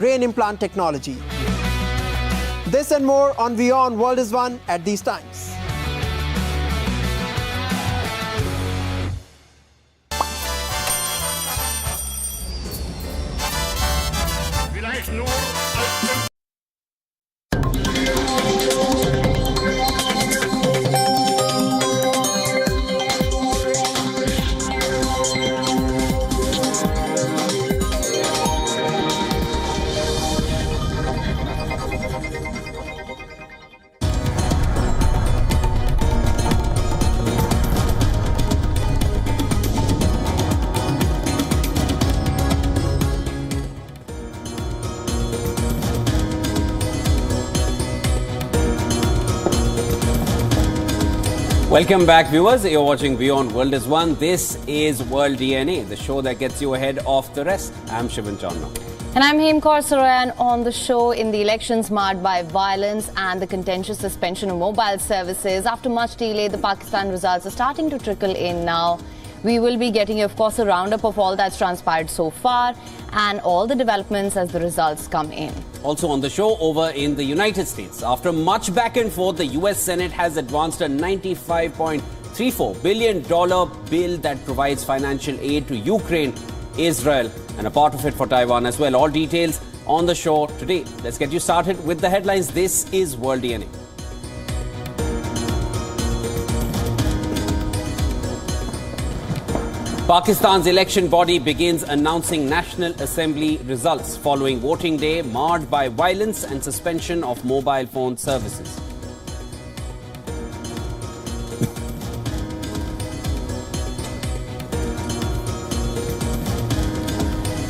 brain implant technology. This and more on WION World is One at these times. Welcome back, viewers. You're watching WION World is One. This is World DNA, the show that gets you ahead of the rest. I'm Shivan Chandna. And I'm Hem Kaur Saroyan. On the show, in the elections marred by violence and the contentious suspension of mobile services, after much delay, the Pakistan results are starting to trickle in now. We will be getting, of course, a roundup of all that's transpired so far and all the developments as the results come in. Also on the show, over in the United States, after much back and forth, the US Senate has advanced a $95.34 billion bill that provides financial aid to Ukraine, Israel, and a part of it for Taiwan as well. All details on the show today. Let's get you started with the headlines. This is World DNA. Pakistan's election body begins announcing National Assembly results following voting day marred by violence and suspension of mobile phone services.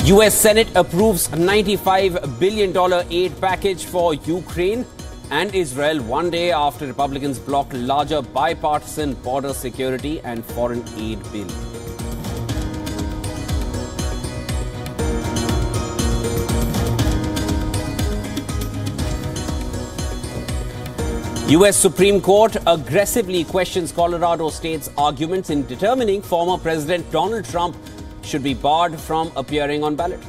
US Senate approves $95 billion aid package for Ukraine and Israel 1 day after Republicans blocked larger bipartisan border security and foreign aid bill. US Supreme Court aggressively questions Colorado State's arguments in determining former President Donald Trump should be barred from appearing on ballot.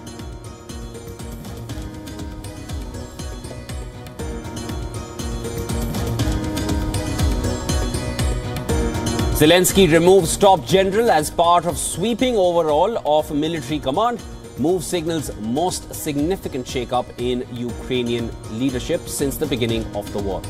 Zelensky removes top general as part of sweeping overhaul of military command. Move signals most significant shakeup in Ukrainian leadership since the beginning of the war.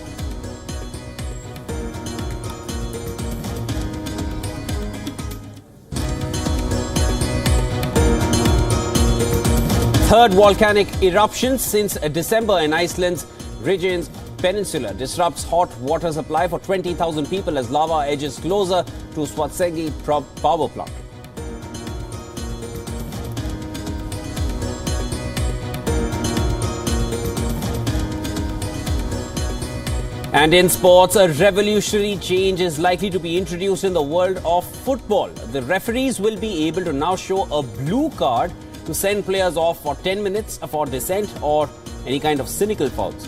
Third volcanic eruption since December in Iceland's Reykjanes Peninsula disrupts hot water supply for 20,000 people as lava edges closer to Svartsengi power plant. And in sports, a revolutionary change is likely to be introduced in the world of football. The referees will be able to now show a blue card to send players off for 10 minutes for dissent or any kind of cynical fouls.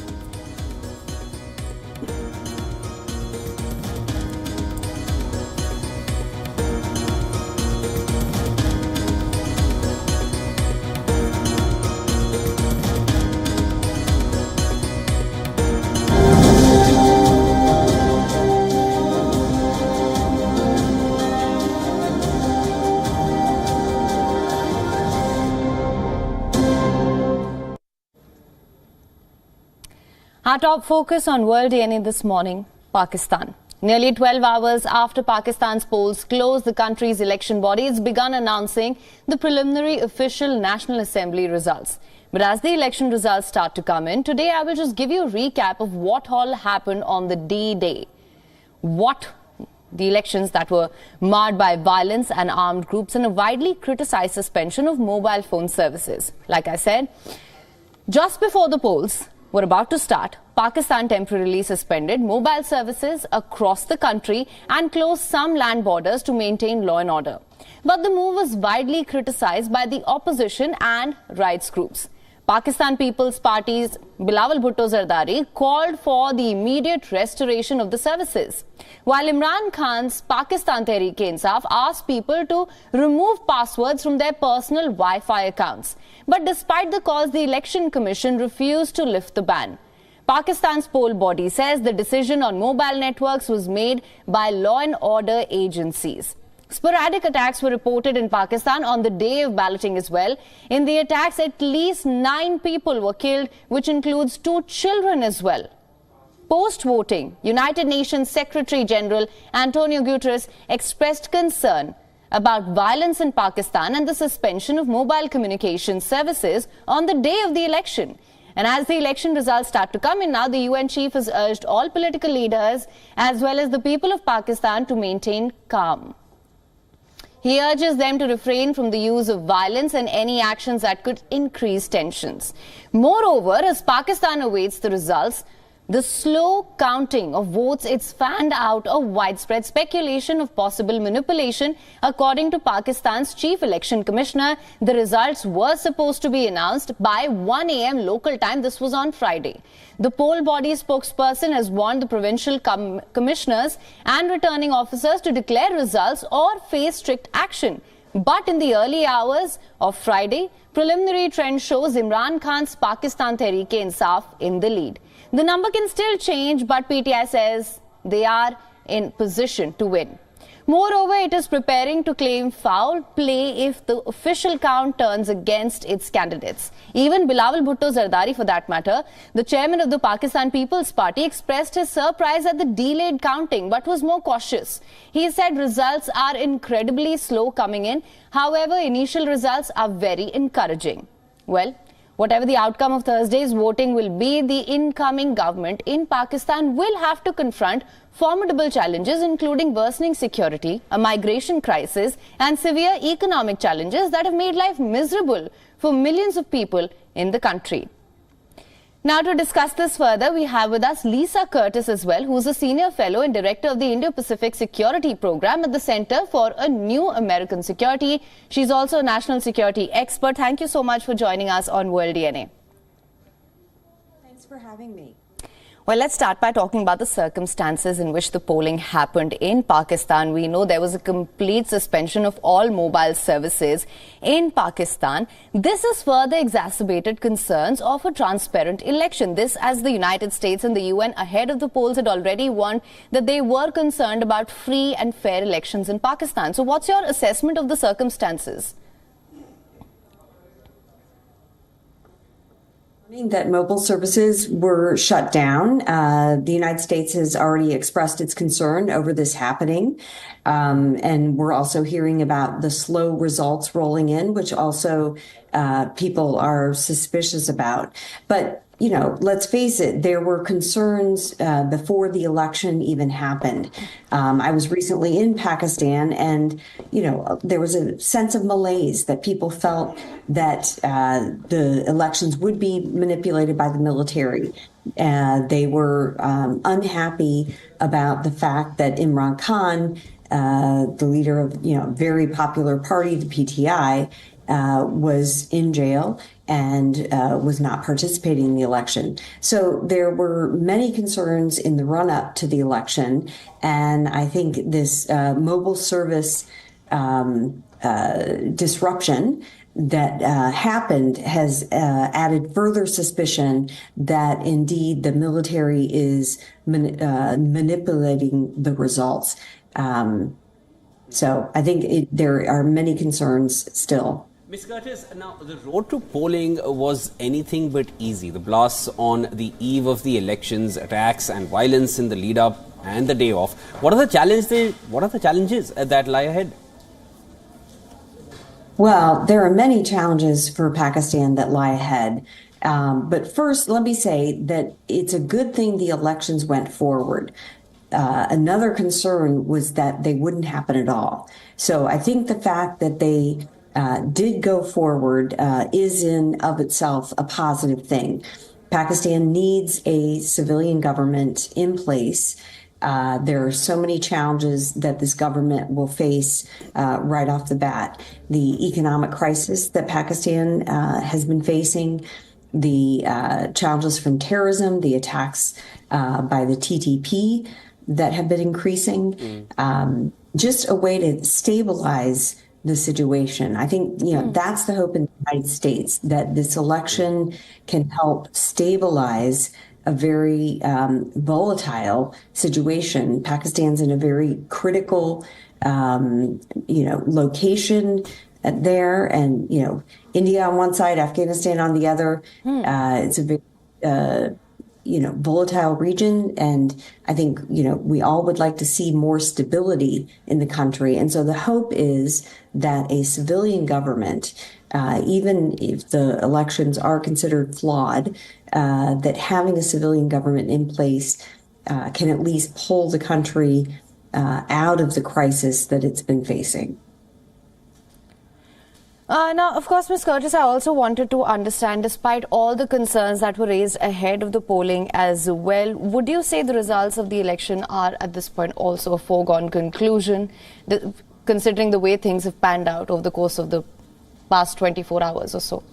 Our top focus on World DNA this morning, Pakistan. Nearly 12 hours after Pakistan's polls closed, the country's election body has begun announcing the preliminary official National Assembly results. But as the election results start to come in, today I will just give you a recap of what all happened on the D-Day. The elections that were marred by violence and armed groups and a widely criticized suspension of mobile phone services. Like I said, just before the polls were about to start, Pakistan temporarily suspended mobile services across the country and closed some land borders to maintain law and order. But the move was widely criticized by the opposition and rights groups. Pakistan People's Party's Bilawal Bhutto Zardari called for the immediate restoration of the services, while Imran Khan's Pakistan Tehreek-e-Insaf asked people to remove passwords from their personal Wi-Fi accounts. But despite the calls, the Election Commission refused to lift the ban. Pakistan's poll body says the decision on mobile networks was made by law and order agencies. Sporadic attacks were reported in Pakistan on the day of balloting as well. In the attacks, at least 9 people were killed, which includes 2 children as well. Post-voting, United Nations Secretary General Antonio Guterres expressed concern about violence in Pakistan and the suspension of mobile communication services on the day of the election. And as the election results start to come in now, the UN chief has urged all political leaders as well as the people of Pakistan to maintain calm. He urges them to refrain from the use of violence and any actions that could increase tensions. Moreover, as Pakistan awaits the results, the slow counting of votes, it's fanned out a widespread speculation of possible manipulation. According to Pakistan's chief election commissioner, the results were supposed to be announced by 1 a.m. local time. This was on Friday. The poll body spokesperson has warned the provincial commissioners and returning officers to declare results or face strict action. But in the early hours of Friday, preliminary trend shows Imran Khan's Pakistan Tehreek-e-Insaf in the lead. The number can still change, but PTI says they are in position to win. Moreover, it is preparing to claim foul play if the official count turns against its candidates. Even Bilawal Bhutto Zardari, for that matter, the chairman of the Pakistan People's Party, expressed his surprise at the delayed counting but was more cautious. He said results are incredibly slow coming in. However, initial results are very encouraging. Well, whatever the outcome of Thursday's voting will be, the incoming government in Pakistan will have to confront formidable challenges, including worsening security, a migration crisis, and severe economic challenges that have made life miserable for millions of people in the country. Now, to discuss this further, we have with us Lisa Curtis as well, who's a senior fellow and director of the Indo-Pacific Security Program at the Center for a New American Security. She's also a national security expert. Thank you so much for joining us on World DNA. Thanks for having me. Well, let's start by talking about the circumstances in which the polling happened in Pakistan. We know there was a complete suspension of all mobile services in Pakistan. This has further exacerbated concerns of a transparent election. This, as the United States and the UN ahead of the polls had already warned that they were concerned about free and fair elections in Pakistan. So what's your assessment of the circumstances? That mobile services were shut down. The United States has already expressed its concern over this happening. And we're also hearing about the slow results rolling in, which also people are suspicious about. But, you know, let's face it, there were concerns before the election even happened. I was recently in Pakistan and, you know, there was a sense of malaise that people felt that the elections would be manipulated by the military. They were unhappy about the fact that Imran Khan, the leader of, you know, very popular party, the PTI, was in jail and was not participating in the election. So there were many concerns in the run-up to the election, and I think this mobile service disruption that happened has added further suspicion that indeed the military is manipulating the results. So I think there are many concerns still. Ms. Curtis, now the road to polling was anything but easy. The blasts on the eve of the elections, attacks and violence in the lead up and the day off. What are the challenges that lie ahead? Well, there are many challenges for Pakistan that lie ahead. But first, let me say that it's a good thing the elections went forward. Another concern was that they wouldn't happen at all. So I think the fact that they did go forward is in of itself a positive thing. Pakistan needs a civilian government in place. There are so many challenges that this government will face right off the bat. The economic crisis that Pakistan has been facing, the challenges from terrorism, the attacks by the TTP that have been increasing, just a way to stabilize the situation. I think, that's the hope in the United States, that this election can help stabilize a very volatile situation. Pakistan's in a very critical, location there, and, India on one side, Afghanistan on the other. It's a very, volatile region. And I think, we all would like to see more stability in the country. And so the hope is that a civilian government, even if the elections are considered flawed, that having a civilian government in place can at least pull the country out of the crisis that it's been facing. Now, of course, Ms. Curtis, I also wanted to understand, despite all the concerns that were raised ahead of the polling as well, would you say the results of the election are at this point also a foregone conclusion, considering the way things have panned out over the course of the past 24 hours or so?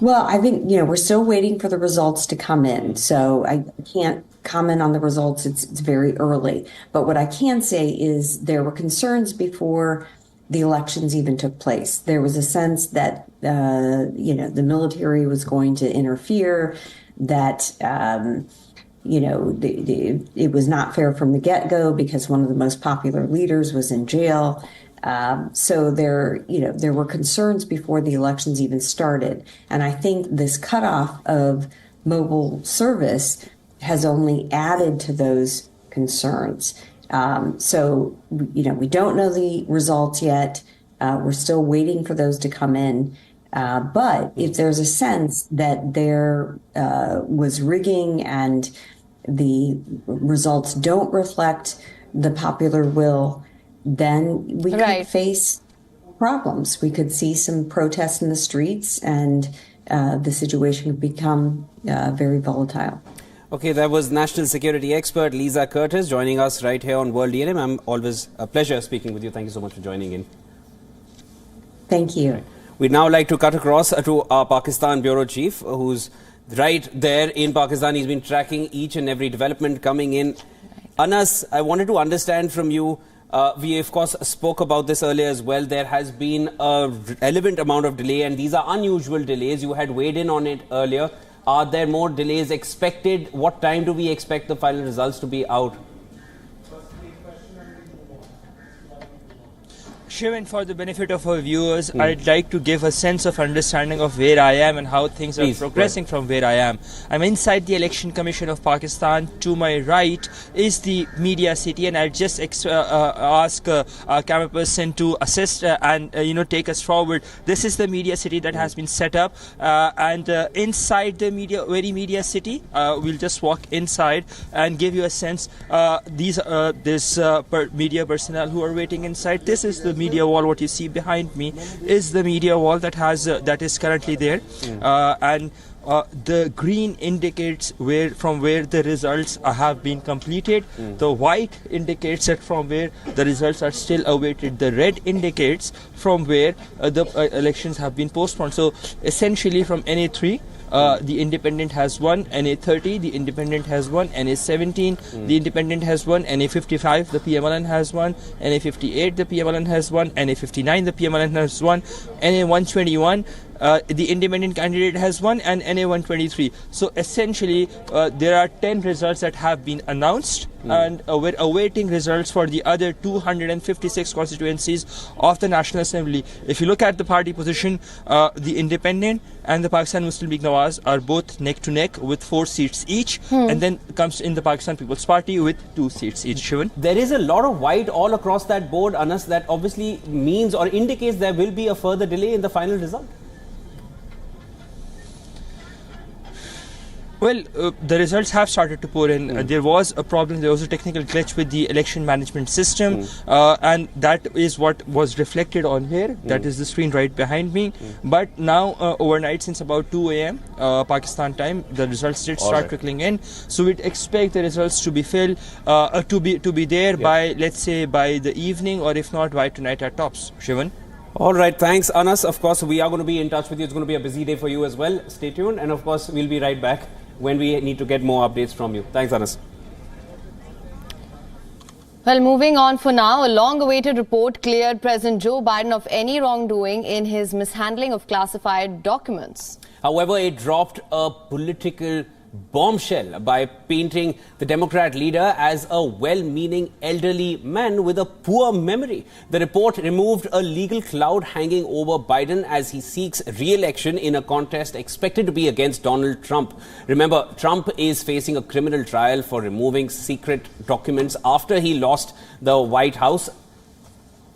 Well, I think, we're still waiting for the results to come in. So I can't comment on the results. It's very early. But what I can say is there were concerns before the elections even took place. There was a sense that, the military was going to interfere, that, it was not fair from the get-go because one of the most popular leaders was in jail. So there were concerns before the elections even started. And I think this cutoff of mobile service has only added to those concerns. So, we don't know the results yet. We're still waiting for those to come in. But if there's a sense that there was rigging and the results don't reflect the popular will, then we could face problems. We could see some protests in the streets, and the situation could become very volatile. Okay, that was national security expert Lisa Curtis joining us right here on World DNM. I'm always a pleasure speaking with you. Thank you so much for joining in. Thank you. Right. We'd now like to cut across to our Pakistan bureau chief, who's right there in Pakistan. He's been tracking each and every development coming in. Anas, I wanted to understand from you, we of course spoke about this earlier as well. There has been a relevant amount of delay, and these are unusual delays. You had weighed in on it earlier. Are there more delays expected? What time do we expect the final results to be out? Shivan, for the benefit of our viewers, I'd like to give a sense of understanding of where I am and how things are progressing from where I am. I'm inside the Election Commission of Pakistan. To my right is the media city, and I'll just ask our camera person to assist and take us forward. This is the media city that has been set up, and inside the media city, we'll just walk inside and give you a sense. There's media personnel who are waiting inside. This is the media wall. What you see behind me is the media wall that is currently there, and the green indicates from where the results have been completed. The white indicates that from where the results are still awaited. The red indicates from where the elections have been postponed. So essentially from NA3, the independent has won, NA30 the independent has won, NA17 the independent has won, NA55 the PMLN has won, NA58 the PMLN has won, NA59 the PMLN has won, NA121 the independent candidate has won, and NA123. So essentially there are 10 results that have been announced, and we're awaiting results for the other 256 constituencies of the National Assembly. If you look at the party position, the independent and the Pakistan Muslim League Nawaz are both neck to neck with 4 seats each, and then comes in the Pakistan People's Party with 2 seats each. Shivan? There is a lot of white all across that board, Anas, that obviously means or indicates there will be a further delay in the final result. Well, the results have started to pour in. There was a problem. There was a technical glitch with the election management system, and that is what was reflected on here. That is the screen right behind me. But now, overnight, since about 2 a.m. Pakistan time, the results did start trickling in. So we'd expect the results to be to be there by, let's say, by the evening, or if not, by tonight at tops. Shivan? All right, thanks, Anas. Of course, we are going to be in touch with you. It's going to be a busy day for you as well. Stay tuned, and of course, we'll be right back when we need to get more updates from you. Thanks, Anas. Well, moving on for now, a long-awaited report cleared President Joe Biden of any wrongdoing in his mishandling of classified documents. However, it dropped a political bombshell by painting the Democrat leader as a well-meaning elderly man with a poor memory. The report removed a legal cloud hanging over Biden as he seeks re-election in a contest expected to be against Donald Trump. Remember, Trump is facing a criminal trial for removing secret documents after he lost the White House,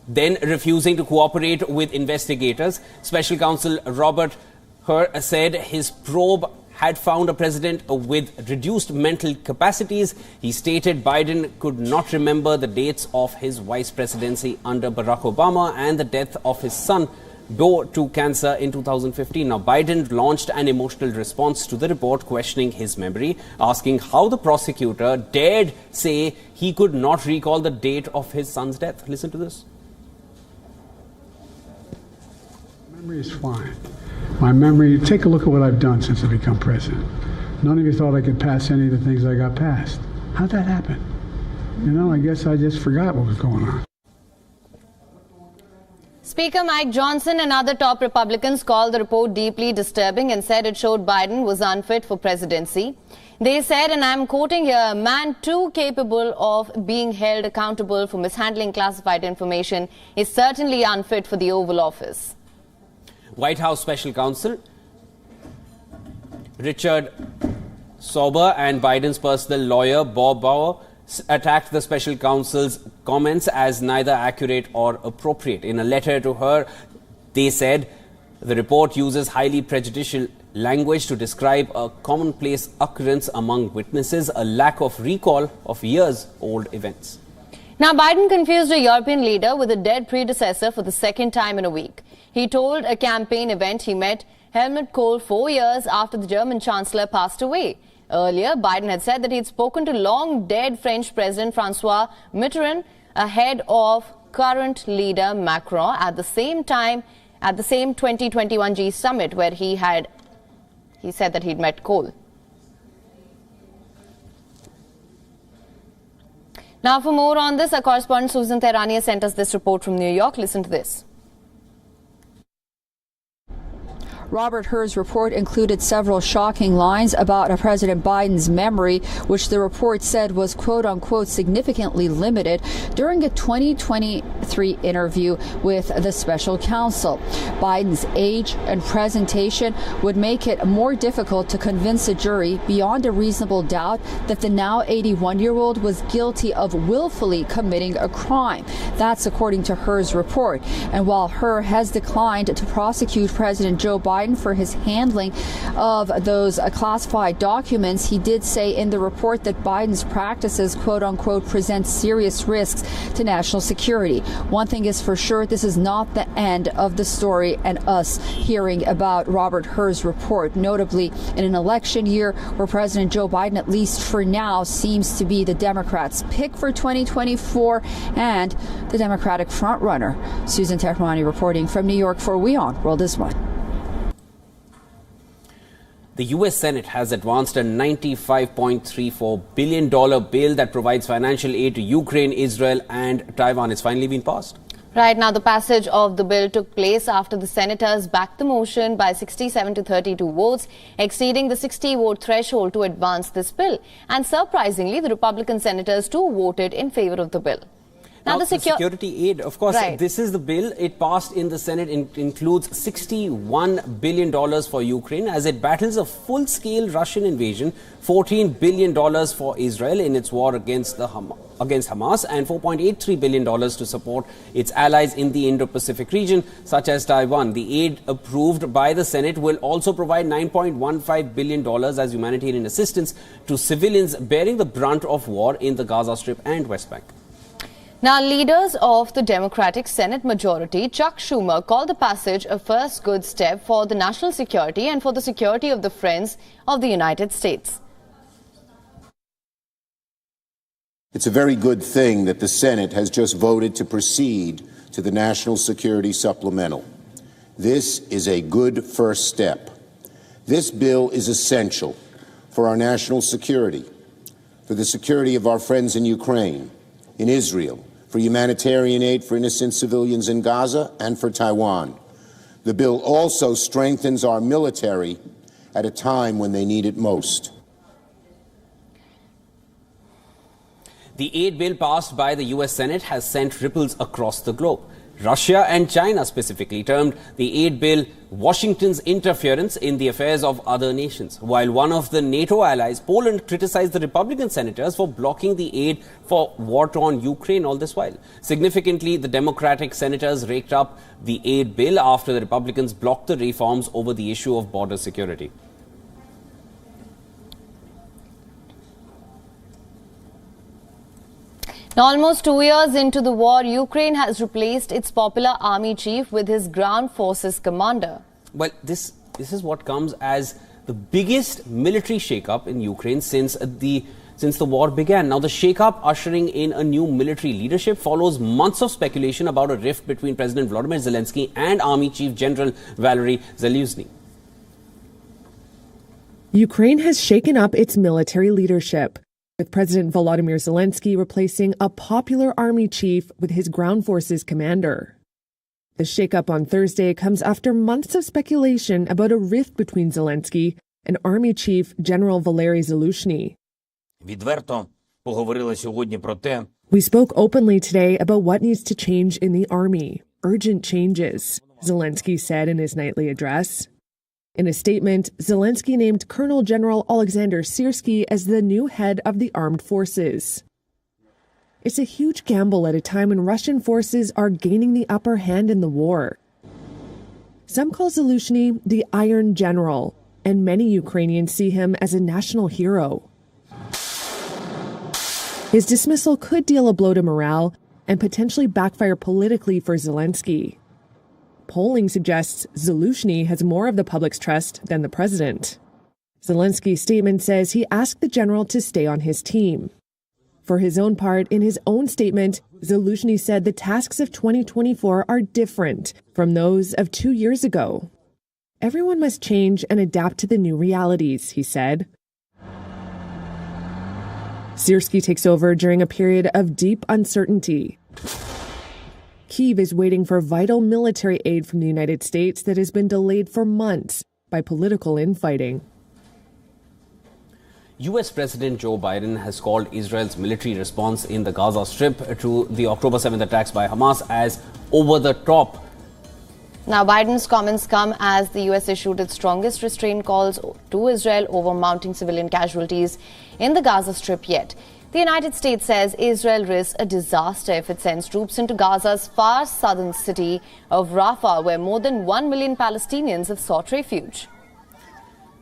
then refusing to cooperate with investigators. Special counsel Robert Hur said his probe had found a president with reduced mental capacities. He stated Biden could not remember the dates of his vice presidency under Barack Obama and the death of his son, Joe, to cancer in 2015. Now, Biden launched an emotional response to the report, questioning his memory, asking how the prosecutor dared say he could not recall the date of his son's death. Listen to this. Memory is fine. My memory, take a look at what I've done since I become president. None of you thought I could pass any of the things I got passed. How'd that happen? You know, I guess I just forgot what was going on. Speaker Mike Johnson and other top Republicans called the report deeply disturbing and said it showed Biden was unfit for presidency. They said, and I'm quoting here, a man too capable of being held accountable for mishandling classified information is certainly unfit for the Oval Office. White House Special Counsel Richard Sauber and Biden's personal lawyer Bob Bauer attacked the special counsel's comments as neither accurate or appropriate. In a letter to her, they said the report uses highly prejudicial language to describe a commonplace occurrence among witnesses, a lack of recall of years-old events. Now, Biden confused a European leader with a dead predecessor for the second time in a week. He told a campaign event he met Helmut Kohl 4 years after the German chancellor passed away. Earlier, Biden had said that he had spoken to long-dead French President François Mitterrand ahead of current leader Macron at the same time, at the same 2021 G summit where he said that he'd met Kohl. Now, for more on this, our correspondent Susan Tehrani has sent us this report from New York. Listen to this. Robert Hur's report included several shocking lines about President Biden's memory, which the report said was quote-unquote significantly limited during a 2023 interview with the special counsel. Biden's age and presentation would make it more difficult to convince a jury beyond a reasonable doubt that the now 81-year-old was guilty of willfully committing a crime. That's according to Hur's report. And while Hur has declined to prosecute President Joe Biden for his handling of those classified documents, he did say in the report that Biden's practices, quote unquote, present serious risks to national security. One thing is for sure, this is not the end of the story and us hearing about Robert Hur's report, notably in an election year where President Joe Biden, at least for now, seems to be the Democrats' pick for 2024 and the Democratic frontrunner. Susan Tehrani reporting from New York for WION World is One. The U.S. Senate has advanced a $95.34 billion bill that provides financial aid to Ukraine, Israel and Taiwan. It's finally been passed. Right now, the passage of the bill took place after the senators backed the motion by 67 to 32 votes, exceeding the 60-vote threshold to advance this bill. And surprisingly, the Republican senators too voted in favor of the bill. Now, the security aid, of course, right. This is the bill. It passed in the Senate. It includes $61 billion for Ukraine as it battles a full-scale Russian invasion, $14 billion for Israel in its war against Hamas, and $4.83 billion to support its allies in the Indo-Pacific region, such as Taiwan. The aid approved by the Senate will also provide $9.15 billion as humanitarian assistance to civilians bearing the brunt of war in the Gaza Strip and West Bank. Now, leaders of the Democratic Senate majority, Chuck Schumer, called the passage a first good step for the national security and for the security of the friends of the United States. It's a very good thing that the Senate has just voted to proceed to the National Security Supplemental. This is a good first step. This bill is essential for our national security, for the security of our friends in Ukraine, in Israel, for humanitarian aid for innocent civilians in Gaza, and for Taiwan. The bill also strengthens our military at a time when they need it most. The aid bill passed by the US Senate has sent ripples across the globe. Russia and China specifically termed the aid bill Washington's interference in the affairs of other nations, while one of the NATO allies, Poland, criticized the Republican senators for blocking the aid for war-torn Ukraine all this while. Significantly, the Democratic senators raked up the aid bill after the Republicans blocked the reforms over the issue of border security. Now, almost 2 years into the war, Ukraine has replaced its popular army chief with his ground forces commander. Well, this is what comes as the biggest military shakeup in Ukraine since the war began. Now, the shakeup ushering in a new military leadership follows months of speculation about a rift between President Volodymyr Zelensky and Army Chief General Valery Zaluzhny. Ukraine has shaken up its military leadership, with President Volodymyr Zelensky replacing a popular army chief with his ground forces commander. The shakeup on Thursday comes after months of speculation about a rift between Zelensky and Army Chief General Valery Zaluzhny. We spoke openly today about what needs to change in the army. Urgent changes, Zelensky said in his nightly address. In a statement, Zelensky named Colonel General Alexander Syrski as the new head of the armed forces. It's a huge gamble at a time when Russian forces are gaining the upper hand in the war. Some call Zaluzhny the Iron General, and many Ukrainians see him as a national hero. His dismissal could deal a blow to morale and potentially backfire politically for Zelensky. Polling suggests Zaluzhny has more of the public's trust than the president. Zelensky's statement says he asked the general to stay on his team. For his own part, in his own statement, Zaluzhny said the tasks of 2024 are different from those of 2 years ago. Everyone must change and adapt to the new realities, he said. Syrski takes over during a period of deep uncertainty. Kyiv is waiting for vital military aid from the United States that has been delayed for months by political infighting. US President Joe Biden has called Israel's military response in the Gaza Strip to the October 7th attacks by Hamas as over the top. Now, Biden's comments come as the US issued its strongest restraint calls to Israel over mounting civilian casualties in the Gaza Strip yet. The United States says Israel risks a disaster if it sends troops into Gaza's far southern city of Rafah, where more than 1 million Palestinians have sought refuge.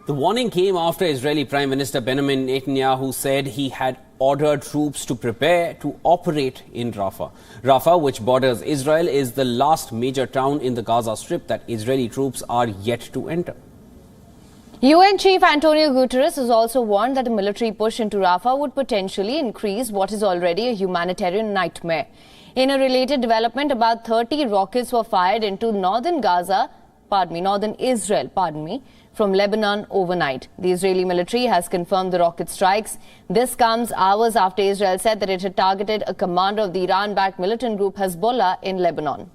The warning came after Israeli Prime Minister Benjamin Netanyahu said he had ordered troops to prepare to operate in Rafah. Rafah, which borders Israel, is the last major town in the Gaza Strip that Israeli troops are yet to enter. UN Chief Antonio Guterres has also warned that a military push into Rafah would potentially increase what is already a humanitarian nightmare. In a related development, about 30 rockets were fired into northern Israel, from Lebanon overnight. The Israeli military has confirmed the rocket strikes. This comes hours after Israel said that it had targeted a commander of the Iran-backed militant group Hezbollah in Lebanon.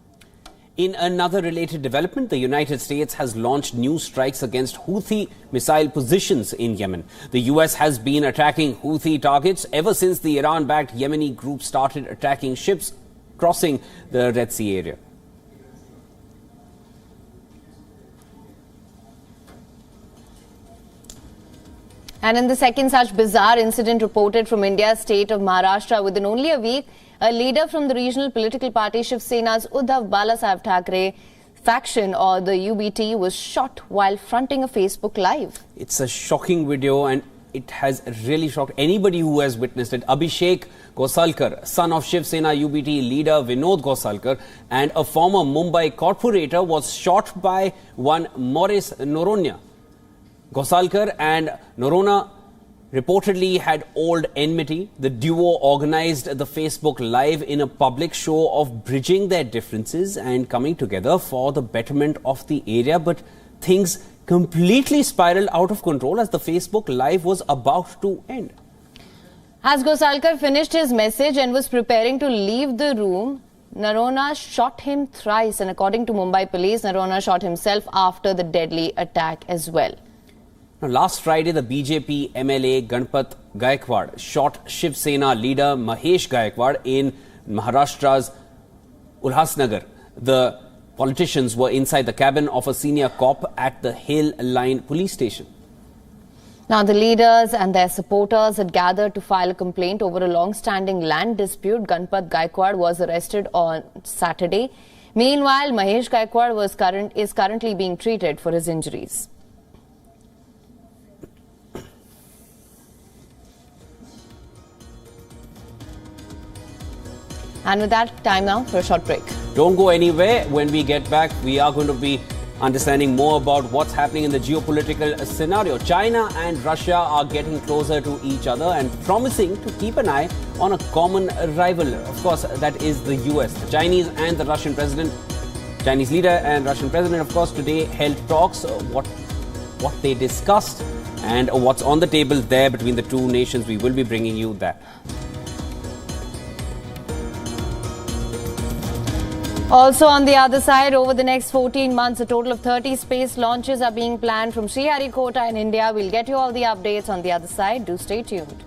In another related development, the United States has launched new strikes against Houthi missile positions in Yemen. The US has been attacking Houthi targets ever since the Iran-backed Yemeni group started attacking ships crossing the Red Sea area. And in the second such bizarre incident reported from India's state of Maharashtra within only a week, a leader from the regional political party Shiv Sena's Uddhav Balasaheb Thackeray faction, or the UBT, was shot while fronting a Facebook Live. It's a shocking video and it has really shocked anybody who has witnessed it. Abhishek Gosalkar, son of Shiv Sena UBT leader Vinod Gosalkar and a former Mumbai corporator, was shot by one Maurice Noronha. Gosalkar and Noronha reportedly had old enmity. The duo organized the Facebook Live in a public show of bridging their differences and coming together for the betterment of the area. But things completely spiraled out of control as the Facebook Live was about to end. As Gosalkar finished his message and was preparing to leave the room, Narona shot him thrice, and according to Mumbai police, Narona shot himself after the deadly attack as well. Now, last Friday, the BJP MLA Ganpat Gaikwad shot Shiv Sena leader Mahesh Gaikwad in Maharashtra's Ulhasnagar. The politicians were inside the cabin of a senior cop at the Hill Line police station. Now, the leaders and their supporters had gathered to file a complaint over a long-standing land dispute. Ganpat Gaikwad was arrested on Saturday. Meanwhile, Mahesh Gaikwad is currently being treated for his injuries. And with that, time now for a short break. Don't go anywhere. When we get back, we are going to be understanding more about what's happening in the geopolitical scenario. China and Russia are getting closer to each other and promising to keep an eye on a common rival. Of course, that is the US. The Chinese leader and Russian president, of course, today held talks. What they discussed and what's on the table there between the two nations. We will be bringing you that. Also on the other side, over the next 14 months, a total of 30 space launches are being planned from Sriharikota in India. We'll get you all the updates on the other side. Do stay tuned.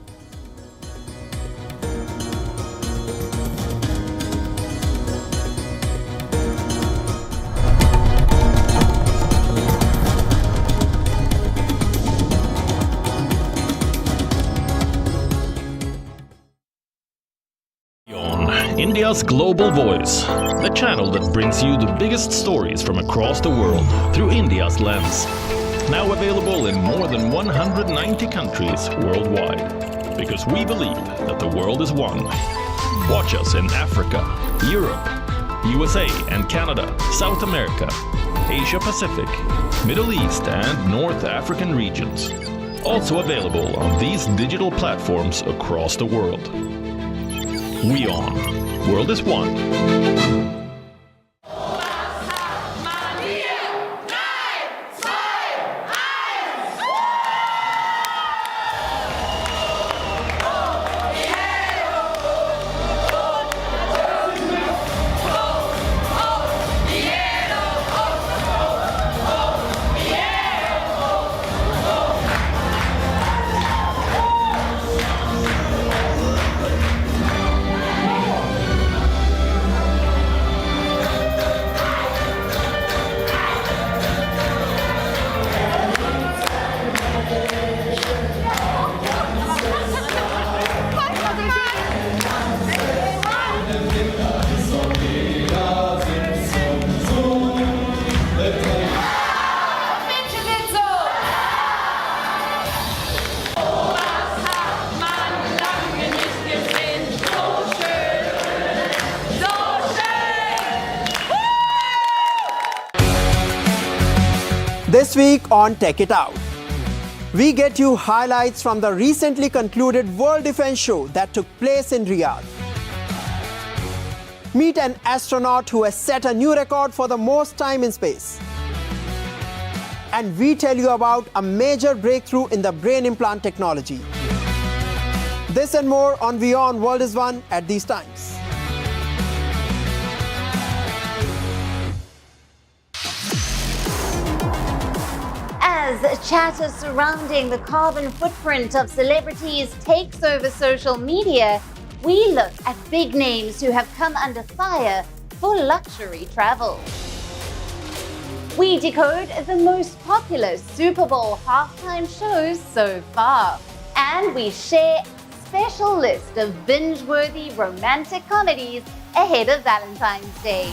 India's global voice, the channel that brings you the biggest stories from across the world through India's lens. Now available in more than 190 countries worldwide. Because we believe that the world is one. Watch us in Africa, Europe, USA and Canada, South America, Asia Pacific, Middle East and North African regions. Also available on these digital platforms across the world. WION. World is one. This week on Tech It Out, we get you highlights from the recently concluded World Defense Show that took place in Riyadh. Meet an astronaut who has set a new record for the most time in space. And we tell you about a major breakthrough in the brain implant technology. This and more on WION World is One at these times. As chatter surrounding the carbon footprint of celebrities takes over social media, we look at big names who have come under fire for luxury travel. We decode the most popular Super Bowl halftime shows so far, and we share a special list of binge-worthy romantic comedies ahead of Valentine's Day.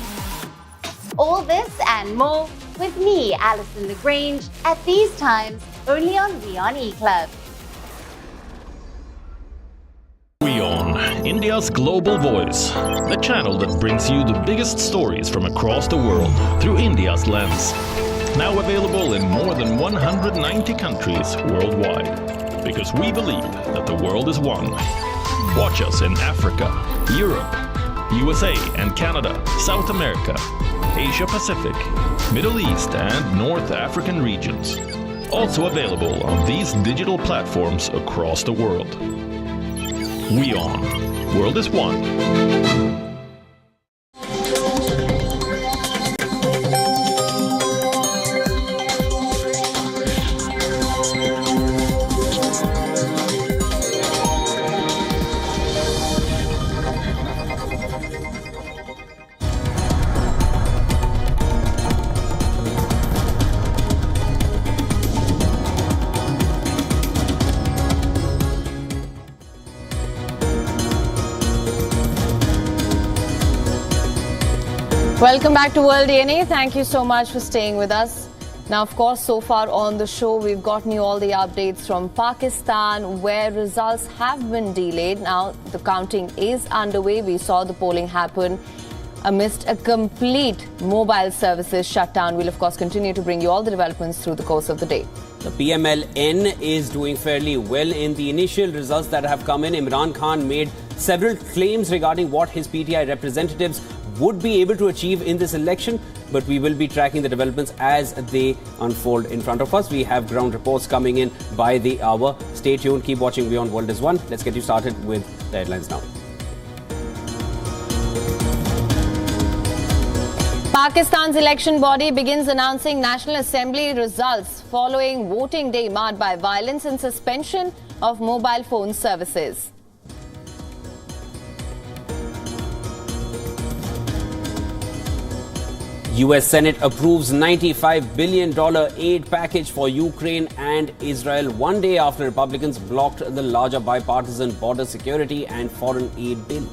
All this and more with me, Alison Lagrange, at these times only on WION E-Club. WION, India's global voice, the channel that brings you the biggest stories from across the world through India's lens. Now available in more than 190 countries worldwide. Because we believe that the world is one. Watch us in Africa, Europe, USA and Canada, South America, Asia Pacific, Middle East and North African regions. Also available on these digital platforms across the world. WION. World is one. Welcome back to World DNA. Thank you so much for staying with us. Now, of course, so far on the show, we've gotten you all the updates from Pakistan, where results have been delayed. Now, the counting is underway. We saw the polling happen amidst a complete mobile services shutdown. We'll, of course, continue to bring you all the developments through the course of the day. The PMLN is doing fairly well in the initial results that have come in. Imran Khan made several claims regarding what his PTI representatives would be able to achieve in this election, but we will be tracking the developments as they unfold in front of us. We have ground reports coming in by the hour. Stay tuned, keep watching WION World is One. Let's get you started with the headlines now. Pakistan's election body begins announcing National Assembly results following voting day marred by violence and suspension of mobile phone services. US Senate approves $95 billion aid package for Ukraine and Israel 1 day after Republicans blocked the larger bipartisan border security and foreign aid bill.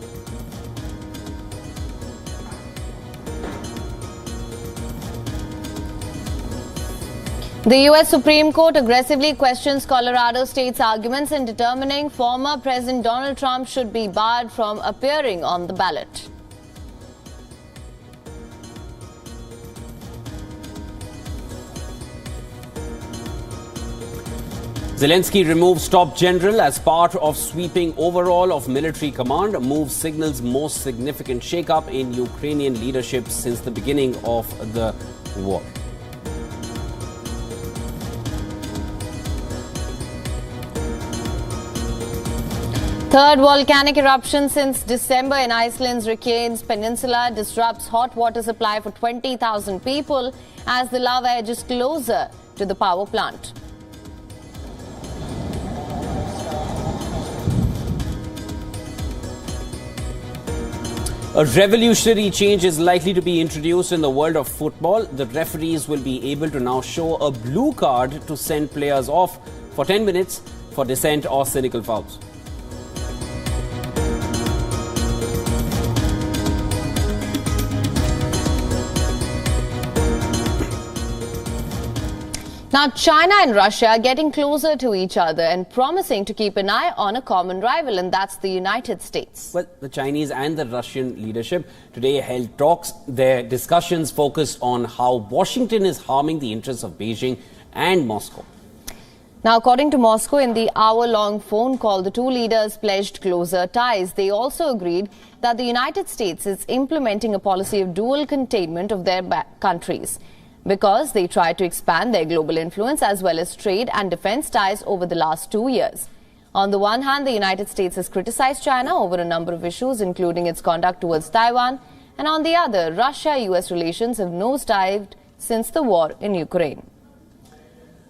The U.S. Supreme Court aggressively questions Colorado State's arguments in determining former President Donald Trump should be barred from appearing on the ballot. Zelensky removes top general as part of sweeping overhaul of military command. Move signals most significant shakeup in Ukrainian leadership since the beginning of the war. Third volcanic eruption since December in Iceland's Reykjanes Peninsula disrupts hot water supply for 20,000 people as the lava edges closer to the power plant. A revolutionary change is likely to be introduced in the world of football. The referees will be able to now show a blue card to send players off for 10 minutes for dissent or cynical fouls. Now, China and Russia are getting closer to each other and promising to keep an eye on a common rival, and that's the United States. Well, the Chinese and the Russian leadership today held talks. Their discussions focused on how Washington is harming the interests of Beijing and Moscow. Now, according to Moscow, in the hour-long phone call, the two leaders pledged closer ties. They also agreed that the United States is implementing a policy of dual containment of their countries, because they tried to expand their global influence as well as trade and defense ties over the last 2 years. On the one hand, the United States has criticized China over a number of issues, including its conduct towards Taiwan, and on the other, Russia-US relations have nosedived since the war in Ukraine.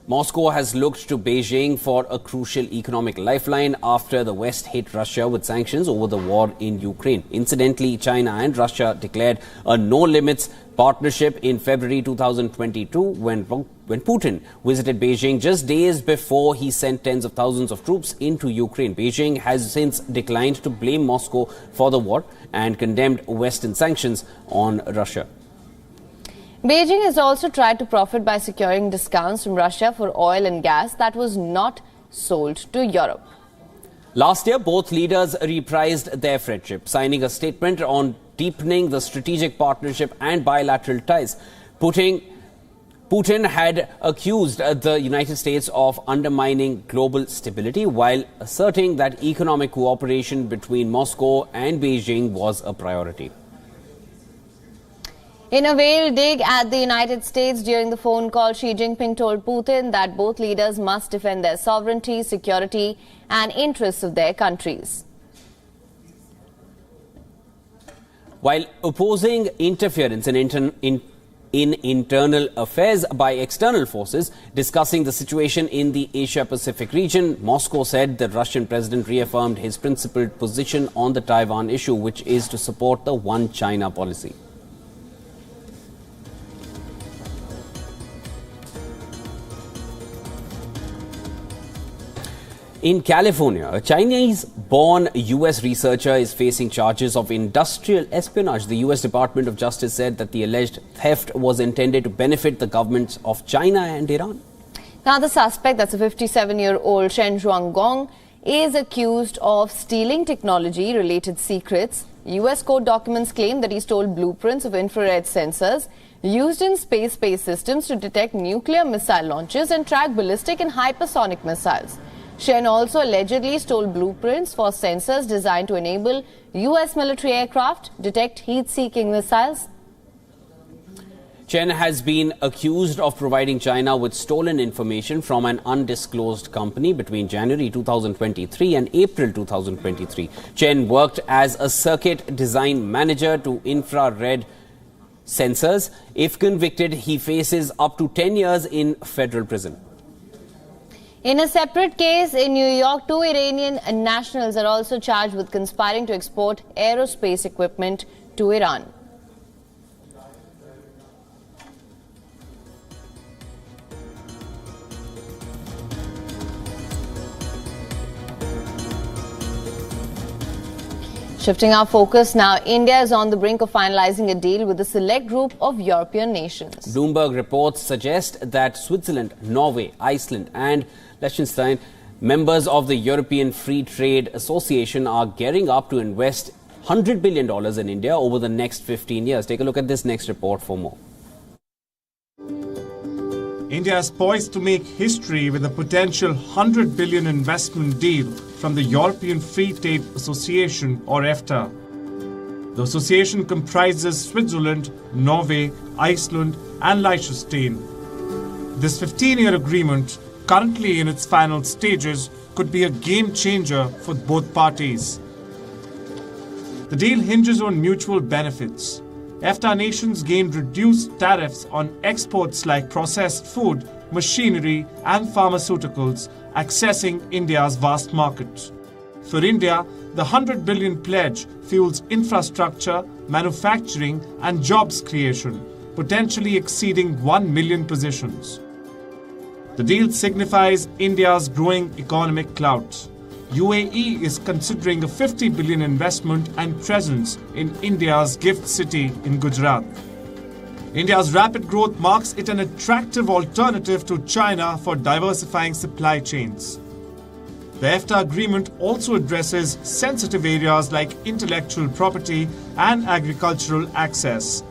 Moscow has looked to Beijing for a crucial economic lifeline after the West hit Russia with sanctions over the war in Ukraine. Incidentally, China and Russia declared a no-limits partnership in February 2022 when Putin visited Beijing just days before he sent tens of thousands of troops into Ukraine. Beijing has since declined to blame Moscow for the war and condemned Western sanctions on Russia. Beijing has also tried to profit by securing discounts from Russia for oil and gas that was not sold to Europe. Last year, both leaders reprised their friendship, signing a statement on deepening the strategic partnership and bilateral ties. Putin had accused the United States of undermining global stability while asserting that economic cooperation between Moscow and Beijing was a priority. In a veiled dig at the United States during the phone call, Xi Jinping told Putin that both leaders must defend their sovereignty, security, and interests of their countries. while opposing interference in internal affairs by external forces. Discussing the situation in the Asia-Pacific region, Moscow said the Russian president reaffirmed his principled position on the Taiwan issue, which is to support the One China policy. In California, a Chinese-born U.S. researcher is facing charges of industrial espionage. The U.S. Department of Justice said that the alleged theft was intended to benefit the governments of China and Iran. Now, the suspect, that's a 57-year-old Chen Zhuanggong, is accused of stealing technology-related secrets. U.S. court documents claim that he stole blueprints of infrared sensors used in space-based systems to detect nuclear missile launches and track ballistic and hypersonic missiles. Chen also allegedly stole blueprints for sensors designed to enable U.S. military aircraft detect heat-seeking missiles. Chen has been accused of providing China with stolen information from an undisclosed company between January 2023 and April 2023. Chen worked as a circuit design manager to infrared sensors. If convicted, he faces up to 10 years in federal prison. In a separate case in New York, 2 Iranian nationals are also charged with conspiring to export aerospace equipment to Iran. Shifting our focus now, India is on the brink of finalizing a deal with a select group of European nations. Bloomberg reports suggest that Switzerland, Norway, Iceland and Liechtenstein, members of the European Free Trade Association, are gearing up to invest $100 billion in India over the next 15 years. Take a look at this next report for more. India is poised to make history with a potential $100 billion investment deal from the European Free Trade Association, or EFTA. The association comprises Switzerland, Norway, Iceland and Liechtenstein. This 15-year agreement, currently in its final stages, could be a game changer for both parties. The deal hinges on mutual benefits. EFTA nations gain reduced tariffs on exports like processed food, machinery and pharmaceuticals, accessing India's vast market. For India, the $100 billion pledge fuels infrastructure, manufacturing and jobs creation, potentially exceeding 1 million positions. The deal signifies India's growing economic clout. UAE is considering a $50 billion investment and presence in India's gift city in Gujarat. India's rapid growth marks it an attractive alternative to China for diversifying supply chains. The EFTA agreement also addresses sensitive areas like intellectual property and agricultural access.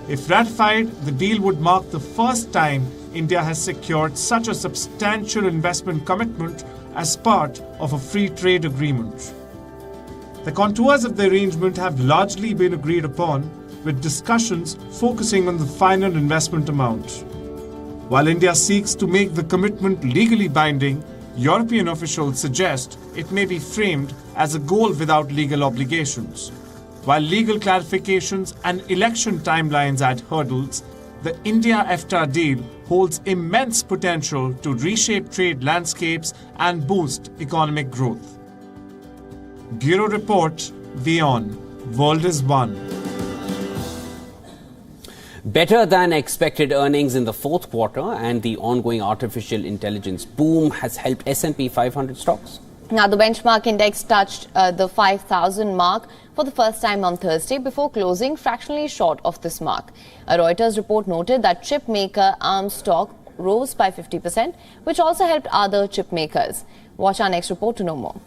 If ratified, the deal would mark the first time India has secured such a substantial investment commitment as part of a free trade agreement. The contours of the arrangement have largely been agreed upon, with discussions focusing on the final investment amount. While India seeks to make the commitment legally binding, European officials suggest it may be framed as a goal without legal obligations. While legal clarifications and election timelines add hurdles, the India-EFTA deal holds immense potential to reshape trade landscapes and boost economic growth. Bureau Report, WION, World is One. Better than expected earnings in the fourth quarter and the ongoing artificial intelligence boom has helped S&P 500 stocks. Now, the benchmark index touched the 5,000 mark for the first time on Thursday before closing fractionally short of this mark. A Reuters report noted that chip maker ARM stock rose by 50%, which also helped other chip makers. Watch our next report to know more.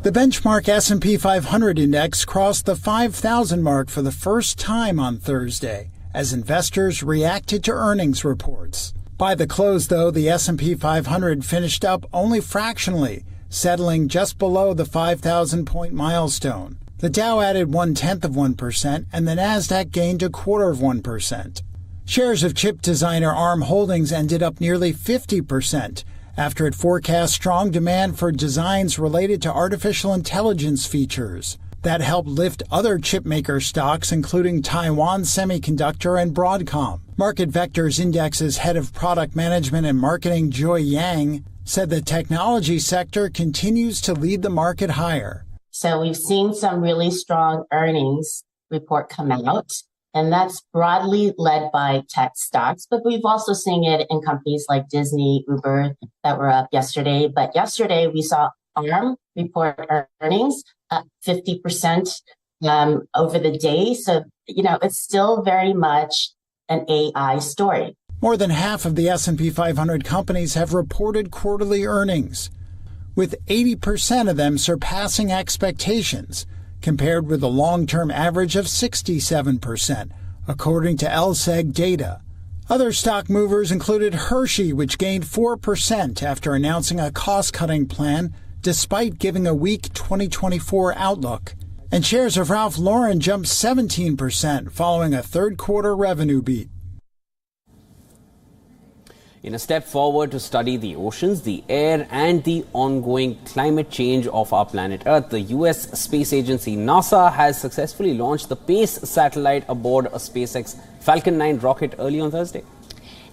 The benchmark S&P 500 index crossed the 5,000 mark for the first time on Thursday as investors reacted to earnings reports. By the close, though, the S&P 500 finished up only fractionally, settling just below the 5,000-point milestone. The Dow added 0.1% and the Nasdaq gained 0.25%. Shares of chip designer ARM Holdings ended up nearly 50%. After it forecast strong demand for designs related to artificial intelligence features. That helped lift other chipmaker stocks, including Taiwan Semiconductor and Broadcom. Market Vectors Index's head of product management and marketing, Joy Yang, said the technology sector continues to lead the market higher. So we've seen some really strong earnings report come out, and that's broadly led by tech stocks. But we've also seen it in companies like Disney, Uber that were up yesterday. But yesterday we saw ARM report earnings up 50% over the day. So, it's still very much an AI story. More than half of the S&P 500 companies have reported quarterly earnings, with 80% of them surpassing expectations, compared with a long-term average of 67%, according to LSEG data. Other stock movers included Hershey, which gained 4% after announcing a cost-cutting plan despite giving a weak 2024 outlook. And shares of Ralph Lauren jumped 17% following a third-quarter revenue beat. In a step forward to study the oceans, the air, and the ongoing climate change of our planet Earth, the U.S. space agency NASA has successfully launched the PACE satellite aboard a SpaceX Falcon 9 rocket early on Thursday.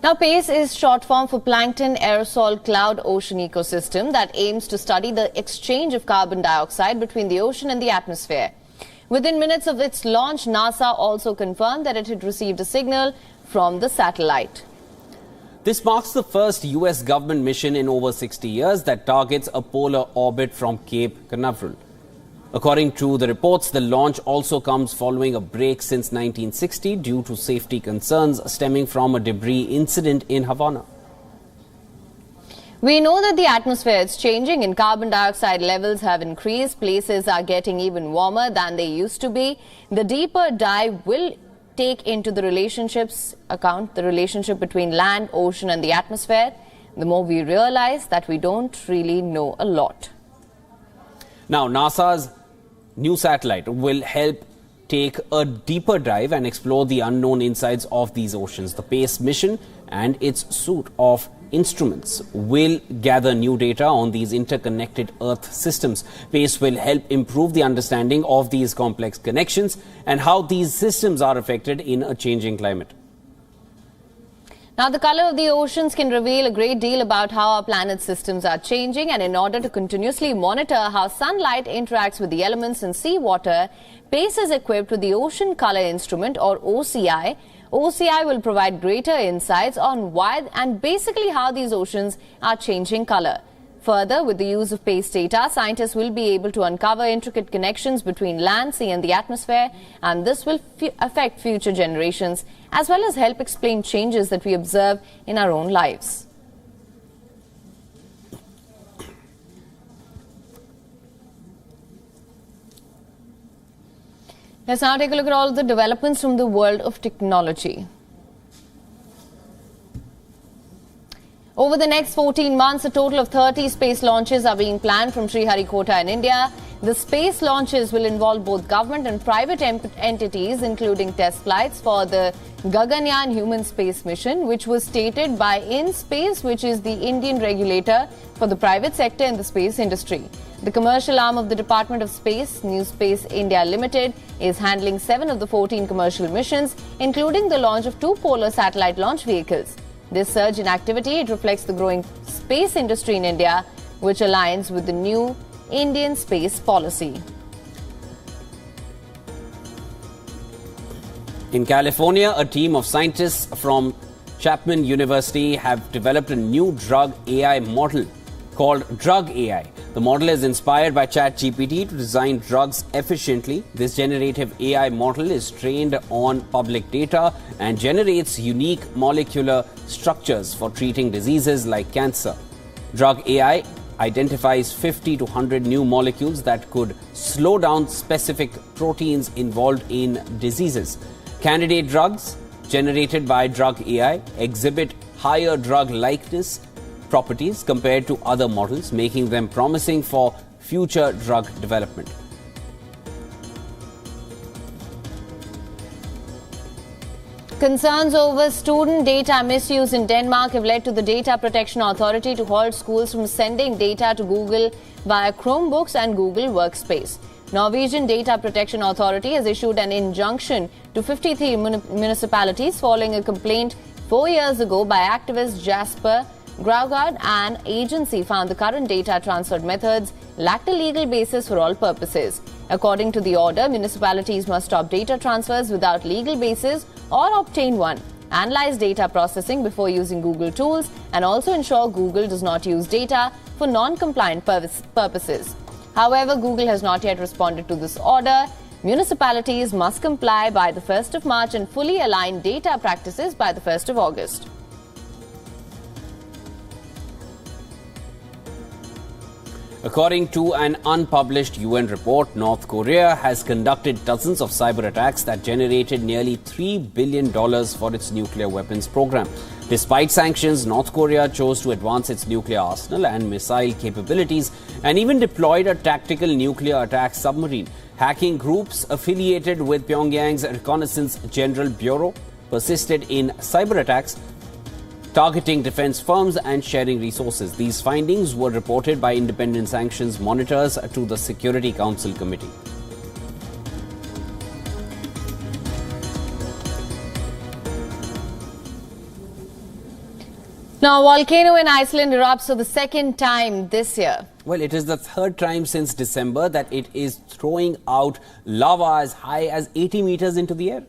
Now, PACE is short form for Plankton Aerosol Cloud Ocean Ecosystem that aims to study the exchange of carbon dioxide between the ocean and the atmosphere. Within minutes of its launch, NASA also confirmed that it had received a signal from the satellite. This marks the first U.S. government mission in over 60 years that targets a polar orbit from Cape Canaveral. According to the reports, the launch also comes following a break since 1960 due to safety concerns stemming from a debris incident in Havana. We know that the atmosphere is changing and carbon dioxide levels have increased. Places are getting even warmer than they used to be. The deeper dive will take into the relationship between land, ocean and the atmosphere. The more we realize that we don't really know a lot. Now, NASA's new satellite will help take a deeper dive and explore the unknown insides of these oceans. The PACE mission and its suite of instruments will gather new data on these interconnected Earth systems. PACE will help improve the understanding of these complex connections and how these systems are affected in a changing climate. Now, the color of the oceans can reveal a great deal about how our planet's systems are changing, and in order to continuously monitor how sunlight interacts with the elements in seawater, PACE is equipped with the Ocean Color Instrument, or OCI. OCI will provide greater insights on why and basically how these oceans are changing color. Further, with the use of PACE data, scientists will be able to uncover intricate connections between land, sea and the atmosphere, and this will affect future generations as well as help explain changes that we observe in our own lives. Let's now take a look at all of the developments from the world of technology. Over the next 14 months, a total of 30 space launches are being planned from Sriharikota in India. The space launches will involve both government and private entities, including test flights for the Gaganyaan human space mission, which was stated by InSpace, which is the Indian regulator for the private sector in the space industry. The commercial arm of the Department of Space, New Space India Limited, is handling 7 of the 14 commercial missions, including the launch of 2 polar satellite launch vehicles. This surge in activity, it reflects the growing space industry in India, which aligns with the new Indian space policy. In California, a team of scientists from Chapman University have developed a new drug AI model called Drug AI. The model is inspired by ChatGPT to design drugs efficiently. This generative AI model is trained on public data and generates unique molecular structures for treating diseases like cancer. Drug AI identifies 50 to 100 new molecules that could slow down specific proteins involved in diseases. Candidate drugs generated by Drug AI exhibit higher drug likeness properties compared to other models, making them promising for future drug development. Concerns over student data misuse in Denmark have led to the Data Protection Authority to halt schools from sending data to Google via Chromebooks and Google Workspace. Norwegian Data Protection Authority has issued an injunction to 53 municipalities following a complaint 4 years ago by activist Jasper Graugard. An agency found the current data transfer methods lacked a legal basis for all purposes. According to the order, municipalities must stop data transfers without legal basis or obtain one, analyze data processing before using Google tools, and also ensure Google does not use data for non-compliant purposes. However, Google has not yet responded to this order. Municipalities must comply by the 1st of March and fully align data practices by the 1st of August. According to an unpublished UN report, North Korea has conducted dozens of cyber attacks that generated nearly $3 billion for its nuclear weapons program. Despite sanctions, North Korea chose to advance its nuclear arsenal and missile capabilities and even deployed a tactical nuclear attack submarine. Hacking groups affiliated with Pyongyang's Reconnaissance General Bureau persisted in cyber attacks, targeting defense firms and sharing resources. These findings were reported by independent sanctions monitors to the Security Council Committee. Now, a volcano in Iceland erupts for the second time this year. Well, it is the third time since December that it is throwing out lava as high as 80 meters into the air.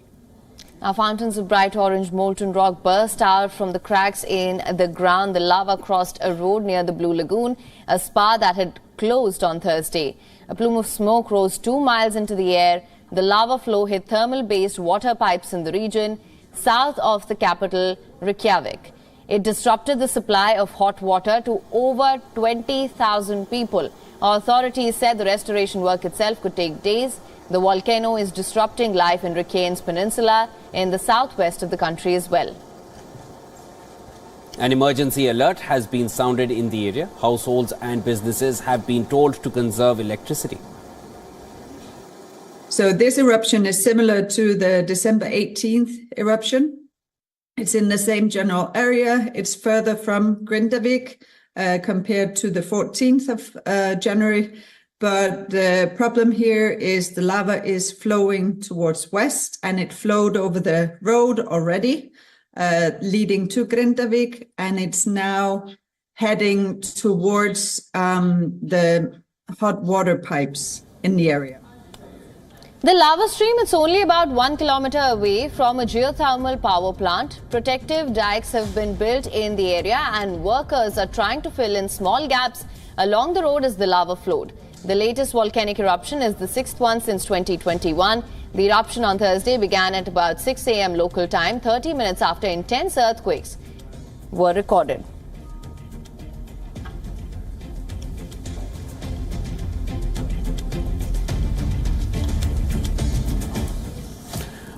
Now, fountains of bright orange molten rock burst out from the cracks in the ground. The lava crossed a road near the Blue Lagoon, a spa that had closed on Thursday. A plume of smoke rose 2 miles into the air. The lava flow hit thermal-based water pipes in the region south of the capital, Reykjavik. It disrupted the supply of hot water to over 20,000 people. Authorities said the restoration work itself could take days. The volcano is disrupting life in Reykjanes Peninsula in the southwest of the country as well. An emergency alert has been sounded in the area. Households and businesses have been told to conserve electricity. So this eruption is similar to the December 18th eruption. It's in the same general area. It's further from Grindavik compared to the 14th of January. But the problem here is the lava is flowing towards west, and it flowed over the road already, leading to Grindavik, and it's now heading towards the hot water pipes in the area. The lava stream is only about 1 kilometer away from a geothermal power plant. Protective dikes have been built in the area, and workers are trying to fill in small gaps along the road as the lava flowed. The latest volcanic eruption is the 6th one since 2021. The eruption on Thursday began at about 6 a.m. local time, 30 minutes after intense earthquakes were recorded.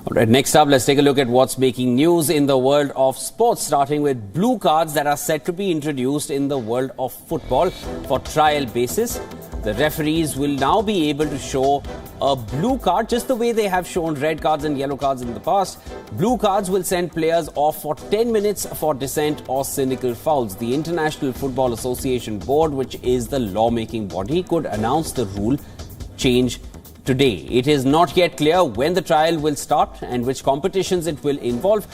All right, next up, let's take a look at what's making news in the world of sports, starting with blue cards that are set to be introduced in the world of football for trial basis. The referees will now be able to show a blue card just the way they have shown red cards and yellow cards in the past. Blue cards will send players off for 10 minutes for dissent or cynical fouls. The International Football Association Board, which is the lawmaking body, could announce the rule change today. It is not yet clear when the trial will start and which competitions it will involve.